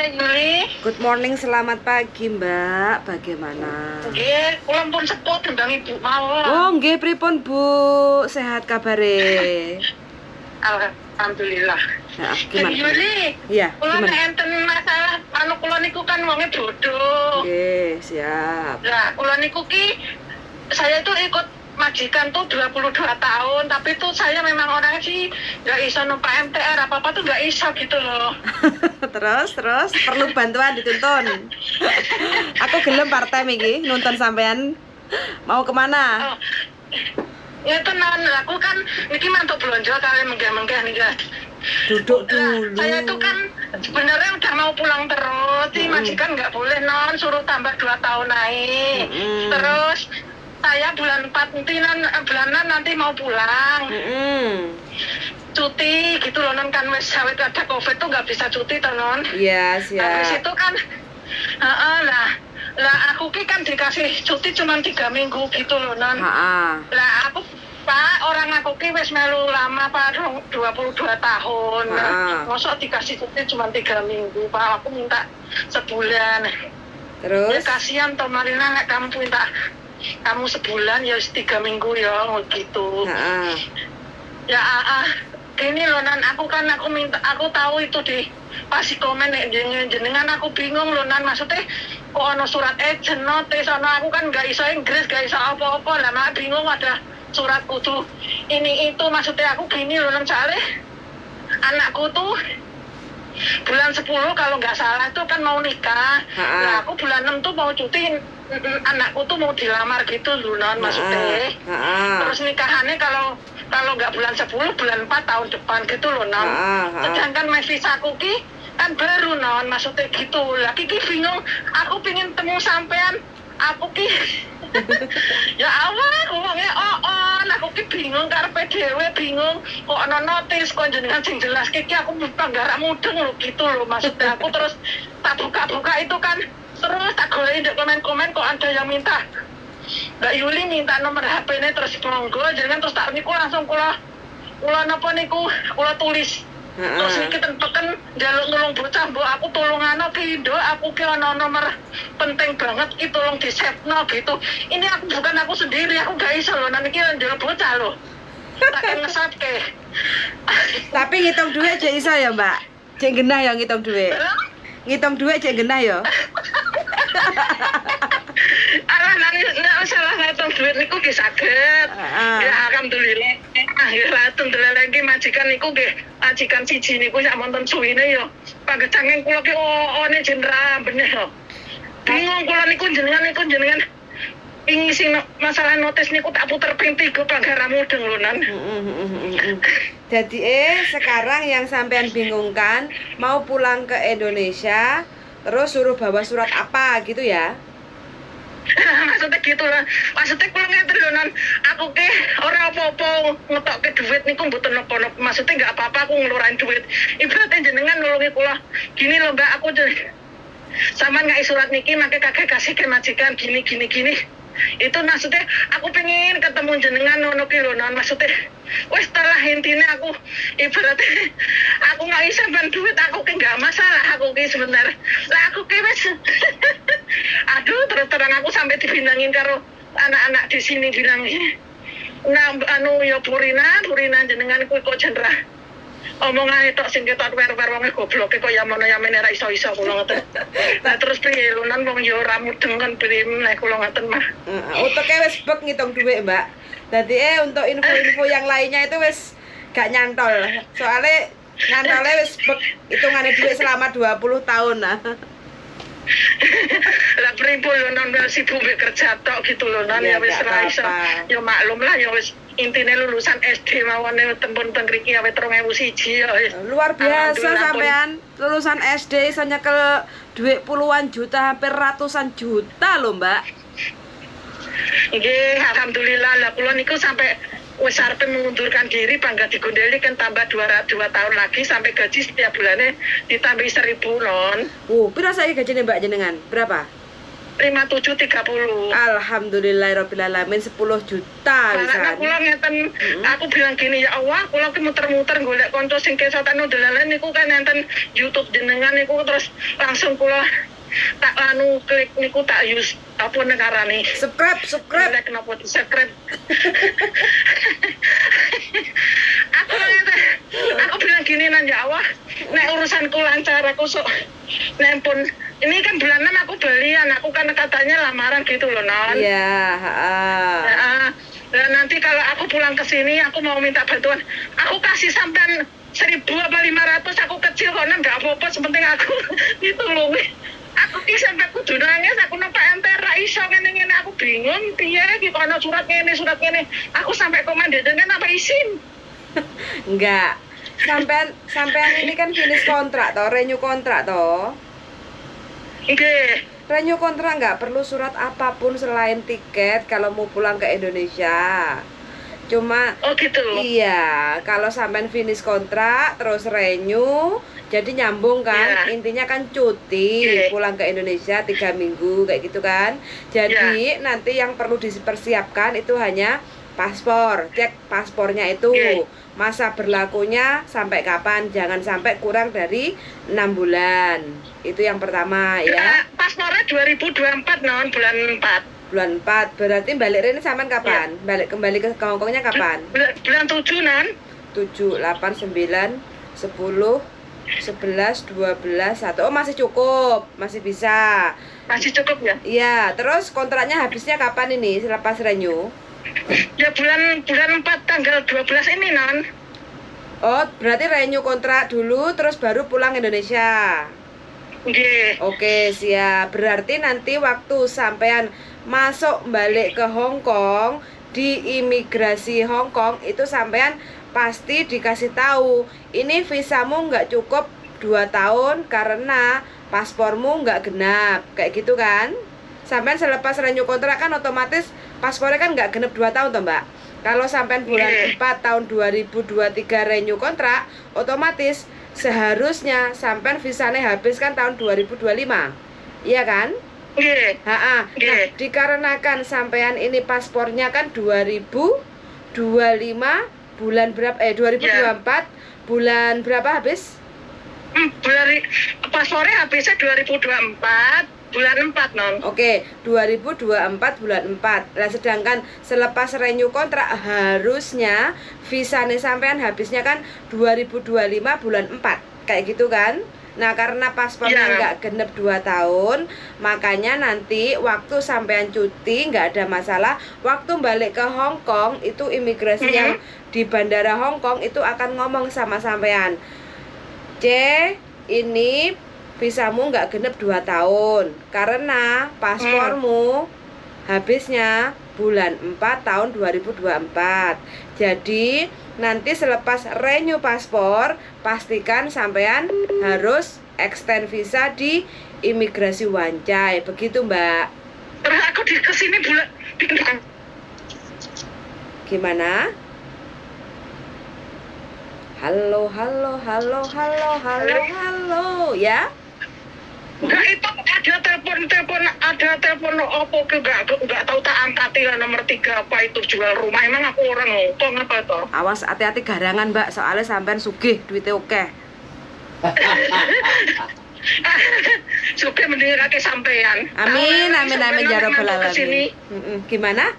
Teh Yuli. Good morning, selamat pagi Mbak. Bagaimana? Nggih, kula pun sepot tembang Ibu mawon. Oh, nggih pripun Bu? Sehat kabare? Alhamdulillah. Nah, Teh gimana? Yuli. Iya, Kula gimana? nek enten masalah kula niku kan wonge bodoh. Nggih, siap. Lah, kula niku saya itu ikut majikan tuh 22 tahun, tapi tuh saya memang orangnya sih nggak iso numpak MTR apa-apa tuh nggak iso gitu loh. terus perlu bantuan dituntun. Aku gelem part-time iki nonton sampean. Mau kemana? Oh. Ya tenan, aku kan niki mantuk belanja kali menggah-menggah nih guys. Duduk dulu. Saya tuh kan sebenarnya udah mau pulang terus, si majikan nggak boleh non, suruh tambah 2 tahun naik. Terus saya bulan 4 bulanan nanti mau pulang. Cuti gitu loh non, kan wes sawit ada covid tuh nggak bisa cuti tuh non. Iya, siap. Habis itu kan lah aku kan dikasih cuti cuma 3 minggu gitu loh non. Lah aku Pak, orang aku wes melu lama Pak, 22 tahun. Masa dikasih cuti cuma 3 minggu Pak, aku minta sebulan. Terus? Ya kasihan toh Marina, nggak kamu minta kamu sebulan ya 3 minggu ya gitu. Ya gini loh nan, aku tahu itu di pasti komen jenengan, aku bingung loh nan, maksudnya kok ono surat agent notice ono, aku kan nggak iso Inggris, nggak iso apa-apa lah, mak bingung ada surat kudu ini itu, maksudnya aku gini loh nan, soalnya anakku tuh bulan 10 kalau nggak salah tuh kan mau nikah. Nah aku bulan 6 tuh mau cuti, anakku tuh mau dilamar gitu loh non, maksudnya. Terus nikahannya kalau nggak bulan 10, bulan 4 tahun depan gitu loh non. Sedangkan visaku kan baru non, maksudnya gitu. Lah Kiki bingung, aku pingin temu sampean, aku ya Allah, ngomongnya aku bingung karepe dhewe, bingung kok ana notis kok jenengan sing jelas Kiki, aku panggarak mudeng lho gitu loh, maksudnya aku terus tak buka itu kan, terus tak goleki di komen-komen kok ada yang minta Mbak Yuli minta nomor HP-nya, terus monggo jenengan, terus tak niku langsung kula napa niku kula tulis. Terus niki teken njaluk nulung bocah, mbok aku tulungano ki Nduk, aku ki ana nomor penting banget ki, tolong di-save-no gitu. Ini bukan aku sendiri, aku gak iso lho nang iki njaluk bocah lho. Tak ngesatke. Tapi ngitung duit aja iso ya, Mbak? Cek genah ya ngitung duit. Ngitung duit cek genah ya. Alah nek salah ngitung duit niku ki saged. Ya alhamdulillah. Ya alhamdulillah iki majikan niku nggih majikan siji niku sak wonten suwine ya. Panggecangen kula ki one jenderal bener lho. Bingung kula niku jenengan ing sing masalah notis niku tak puter ping 3 panggarak mudeng lho nan. Jadi sekarang yang sampean bingungkan mau pulang ke Indonesia, terus suruh bawa surat apa gitu ya? Maksudnya gitu lah, maksudnya kula ngeten lho nan, aku ora apa-apa ngetokke duit niku mboten napa-napa, maksudnya nggak apa-apa aku ngelurain duit, ibaratnya jenengan nulungi kula gini lho Mbak, aku sampean nggak surat niki make kakek kasih ke majikan gini itu, maksudnya aku pengen ketemu jenengan ngono ki lho non, maksudnya wes setelah intinya aku ibaratnya aku nggak bisa bantu duit, aku nggak masalah, aku sebentar lah aku wes aduh terus terang aku sampai dibintangin karo anak-anak di sini bilang nah ya Purina jenengan kuwi kok jenderal omongane tok sing ketok wer-wer wong gobloke kok ya mono ya menera iso-iso kula ngoten. Nah terus piye lunan wong ya ora mudeng kan prim nek kula ngoten mah. Utuke wis bek ngitung duit, Mbak. Dadi untuk info-info yang lainnya itu wis gak nyantol. Soalnya nyantolnya wis bek hitungane duit selama 20 tahun nah. Lah pripun lho non, sibuk kerja tok gitu lho non, ya wis ra iso. Ya maklum lah ya wis intine lulusan SD mawon tempun teng mriki awet 2001 ya. Luar biasa sampean lulusan SD iso nyekel duit puluhan juta, hampir ratusan juta loh, Mbak. Nggih, alhamdulillah lah kula niku sampai wis arep mengundurkan diri, bangga digondeli kan tambah 2 tahun lagi sampai gaji setiap bulannya ditambah 1.000 non. Pira saiki gajine Mbak jenengan? Berapa? 5730. Alhamdulillahirobbilalamin 10 juta Karena wisan. kula ngeten aku bilang gini, ya Allah, kula ki muter-muter golek kanca sing kesatan dolanan niku kan enten YouTube jenengan niku terus langsung kula tak klik niku tak use apa negarane. Subscribe. Kenapa di-subscribe? aku bilang gini nan, ya Allah, nek urusanku lancar aku sok nempun. Ini kan bulanan aku belian, aku kan katanya lamaran gitu loh non. Iya, Dan nanti kalau aku pulang ke sini aku mau minta bantuan, aku kasih sampean 1.000 apa 500, aku kecil kok nggak apa-apa, sepenting aku ditulungi. Aku ki sampai kudu nangis, aku nampak enter ra iso ngene-ngene, aku bingung piye iki kok ana surat ngene. Aku sampai komen dengan apa isin. enggak. Sampean ini kan finish kontrak toh, renew kontrak toh. Nggih. Renew kontrak nggak perlu surat apapun selain tiket kalau mau pulang ke Indonesia. Cuma Oh gitu. iya, kalau sampean finish kontrak terus renew, jadi nyambung kan. Yeah. Intinya kan cuti, pulang ke Indonesia 3 minggu kayak gitu kan. Jadi nanti yang perlu dipersiapkan itu hanya paspor. Cek paspornya itu masa berlakunya sampai kapan, jangan sampai kurang dari 6 bulan. Itu yang pertama ya. Paspornya 2024 non, bulan 4. Bulan 4, berarti balik ini sampean kapan? Balik kembali ke Hongkongnya kapan? Bulan 7 non. 7, 8, 9, 10, 11, 12, 1. Oh masih cukup, masih bisa. Masih cukup ya? Iya, terus kontraknya habisnya kapan ini selepas renew? Ya bulan 4 tanggal 12 ini non. Oh, berarti renew kontrak dulu terus baru pulang Indonesia. Nggih. Oke, siap. Berarti nanti waktu sampean masuk balik ke Hong Kong di imigrasi Hong Kong itu sampean pasti dikasih tahu ini visamu nggak cukup 2 tahun karena paspormu nggak genap kayak gitu kan. Sampean selepas renew kontrak kan otomatis paspornya kan nggak genap 2 tahun toh mbak. Kalau sampean bulan 4 tahun 2023 renew kontrak, otomatis seharusnya sampean visanya habis kan tahun 2025. Iya kan? Nggih. Nah, dikarenakan sampean ini paspornya kan 2025 bulan berapa 2024 bulan berapa habis? Paspornya habisnya 2024 bulan 4 non. Oke, 2024 bulan 4. Nah, sedangkan selepas renew kontrak harusnya visanya sampean habisnya kan 2025 bulan 4. Kayak gitu kan? Nah, karena paspornya nggak genep 2 tahun, makanya nanti waktu sampean cuti nggak ada masalah. Waktu balik ke Hong Kong itu imigrasi yang di bandara Hong Kong itu akan ngomong sama sampean, C, ini visamu nggak genep 2 tahun karena paspormu habisnya bulan 4 tahun 2024. Jadi nanti selepas renew paspor pastikan sampean harus extend visa di imigrasi Wancai. Begitu mbak. Terus aku kesini bulan gimana? Halo ya. Nah itu ada telepon opo ke nggak tahu tak angkati lah nomor 3 apa itu jual rumah. Emang aku orang ngomong apa toh? Awas hati-hati garangan mbak, soalnya sampean sugih duitnya oke. Sugih mending kakek sampean. Amin ya rabbal alamin. Gimana?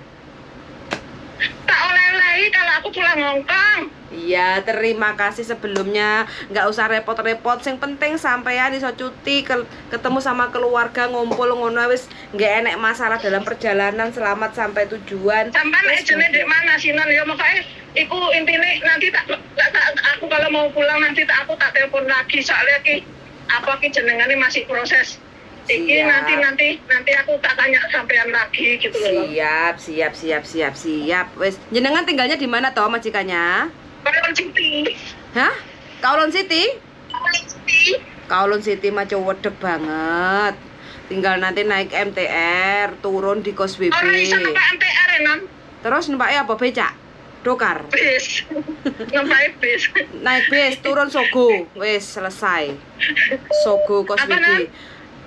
Tak oleh-olehi kalau aku pulang Hongkong. Iya, terima kasih sebelumnya. Nggak usah repot-repot. Yang penting sampean iso cuti, ketemu sama keluarga, ngumpul ngono wis nggak enek masalah dalam perjalanan, selamat sampai tujuan. Sampean ejene di mana sinan ya makanya iku intine nanti aku kalau mau pulang nanti aku tak telepon lagi soalnya apa jenengane masih proses. Iki nanti aku tak tanya sampean lagi gitu loh. Siap. Wes, jenengan tinggalnya di mana toh majikannya? Kowloon City. Hah? Kowloon City? Kowloon City. Kowloon City mah wedek banget. Tinggal nanti naik MTR, turun di Koswibi. Ora iso numpak MTR ya, Non. Terus numpaknya apa becak? Dokar. Bis. Numpak bis. Naik bis, turun Sogo. Wes selesai. Sogo Koswibi.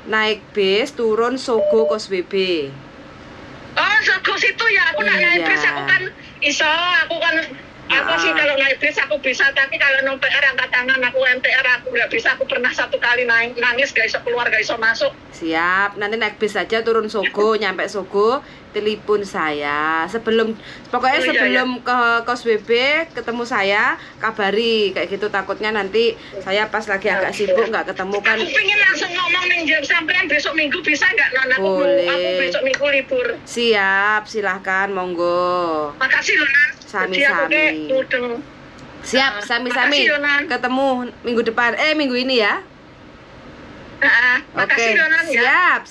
naik bis turun Sogo Koswebe. Oh, Sogo situ ya. Aku nak naik bis aku kan iso, aku kan apa sih kalau naik bis aku bisa, tapi kalau non PR angkat tangan, aku MTR aku nggak bisa. Aku pernah 1 kali nangis gak iso keluar, gak iso masuk. Siap, nanti naik bis aja turun Sogo, nyampe Sogo telepon saya pokoknya sebelum ke Koswebe ketemu saya, kabari kayak gitu, takutnya nanti saya pas lagi agak sibuk nggak ketemu kan. Aku pengen langsung ngomong nih jam sampean besok minggu bisa nggak Nona? Aku besok minggu libur. Siap, silahkan, monggo. Makasih Nona. Sami-sami. Siap, sami-sami. Ketemu minggu depan, minggu ini ya. Oke, siap.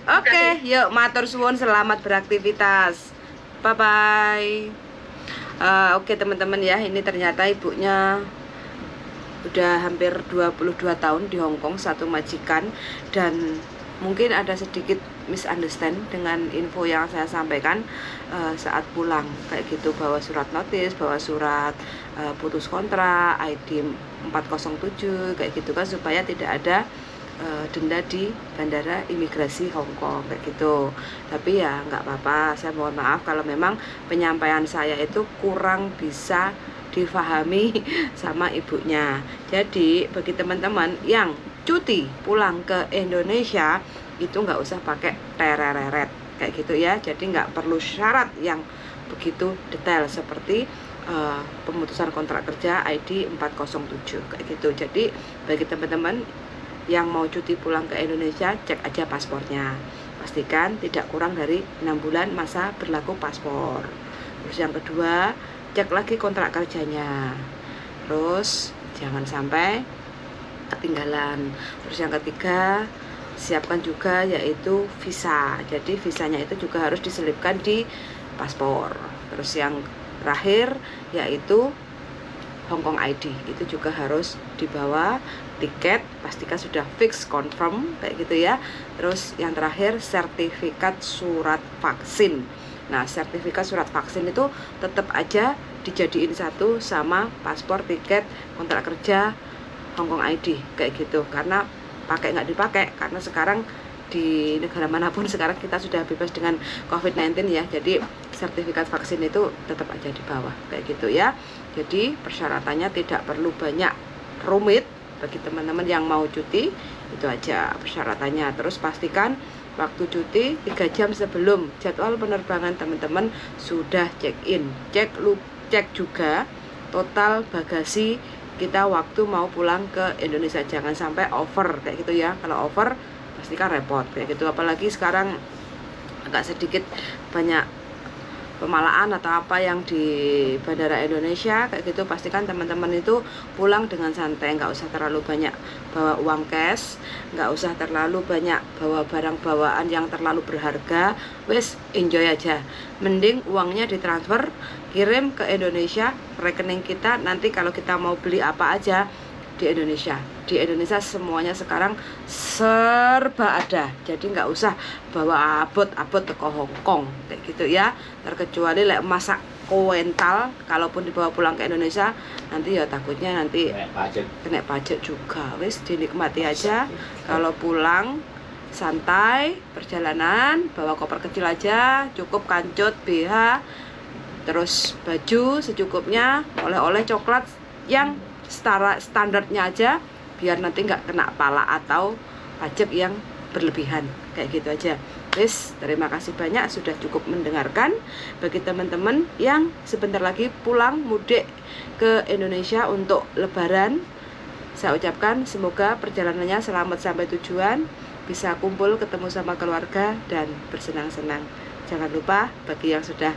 Oke, yuk matur suwun, selamat beraktivitas. Bye bye. Oke teman-teman ya, ini ternyata ibunya udah hampir 22 tahun di Hong Kong, satu majikan, dan mungkin ada sedikit misunderstand dengan info yang saya sampaikan saat pulang kayak gitu, bawa surat notis, bawa surat putus kontrak, ID 407 kayak gitu kan, supaya tidak ada denda di bandara imigrasi Hong Kong kayak gitu. Tapi ya nggak apa-apa, saya mohon maaf kalau memang penyampaian saya itu kurang bisa difahami sama ibunya. Jadi bagi teman-teman yang cuti pulang ke Indonesia itu nggak usah pakai tereret kayak gitu ya. Jadi nggak perlu syarat yang begitu detail seperti pemutusan kontrak kerja ID 407 kayak gitu. Jadi bagi teman-teman yang mau cuti pulang ke Indonesia, cek aja paspornya, pastikan tidak kurang dari 6 bulan masa berlaku paspor. Terus yang kedua, cek lagi kontrak kerjanya, terus jangan sampai ketinggalan. Terus yang ketiga, siapkan juga yaitu visa. Jadi visanya itu juga harus diselipkan di paspor. Terus yang terakhir yaitu Hong Kong ID, itu juga harus dibawa. Tiket pastikan sudah fix, confirm kayak gitu ya. Terus yang terakhir, sertifikat surat vaksin. Nah, sertifikat surat vaksin itu tetap aja dijadiin satu sama paspor, tiket, kontrak kerja, Hong Kong ID kayak gitu. Karena pakai nggak dipakai, karena sekarang di negara manapun sekarang kita sudah bebas dengan COVID-19 ya. Jadi sertifikat vaksin itu tetap aja di bawah kayak gitu ya. Jadi persyaratannya tidak perlu banyak rumit. Bagi teman-teman yang mau cuti, itu aja persyaratannya. Terus pastikan waktu cuti 3 jam sebelum jadwal penerbangan teman-teman sudah check-in. Cek juga total bagasi kita waktu mau pulang ke Indonesia. Jangan sampai over kayak gitu ya. Kalau over pastikan repot kayak gitu. Apalagi sekarang agak sedikit banyak pemalaan atau apa yang di bandara Indonesia kayak gitu, pastikan teman-teman itu pulang dengan santai, nggak usah terlalu banyak bawa uang cash, nggak usah terlalu banyak bawa barang bawaan yang terlalu berharga. Wes enjoy aja, mending uangnya ditransfer, kirim ke Indonesia, rekening kita. Nanti kalau kita mau beli apa aja di Indonesia semuanya sekarang serba ada, jadi nggak usah bawa abot ke Hong Kong kayak gitu ya. Terkecuali masak kuental, kalaupun dibawa pulang ke Indonesia nanti ya takutnya nanti kena pajak juga. Wis dinikmati aja, kalau pulang santai perjalanan, bawa koper kecil aja, cukup kancut, BH, terus baju secukupnya, oleh-oleh coklat yang standarnya aja, biar nanti nggak kena pala atau pajak yang berlebihan kayak gitu aja. Wis, terima kasih banyak sudah cukup mendengarkan. Bagi teman-teman yang sebentar lagi pulang mudik ke Indonesia untuk Lebaran, saya ucapkan semoga perjalanannya selamat sampai tujuan, bisa kumpul ketemu sama keluarga dan bersenang-senang. Jangan lupa bagi yang sudah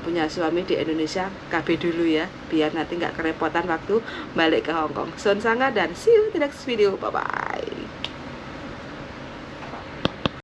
punya suami di Indonesia, KB dulu ya, biar nanti nggak kerepotan waktu balik ke Hong Kong. Son Sangga dan see you di next video, bye bye.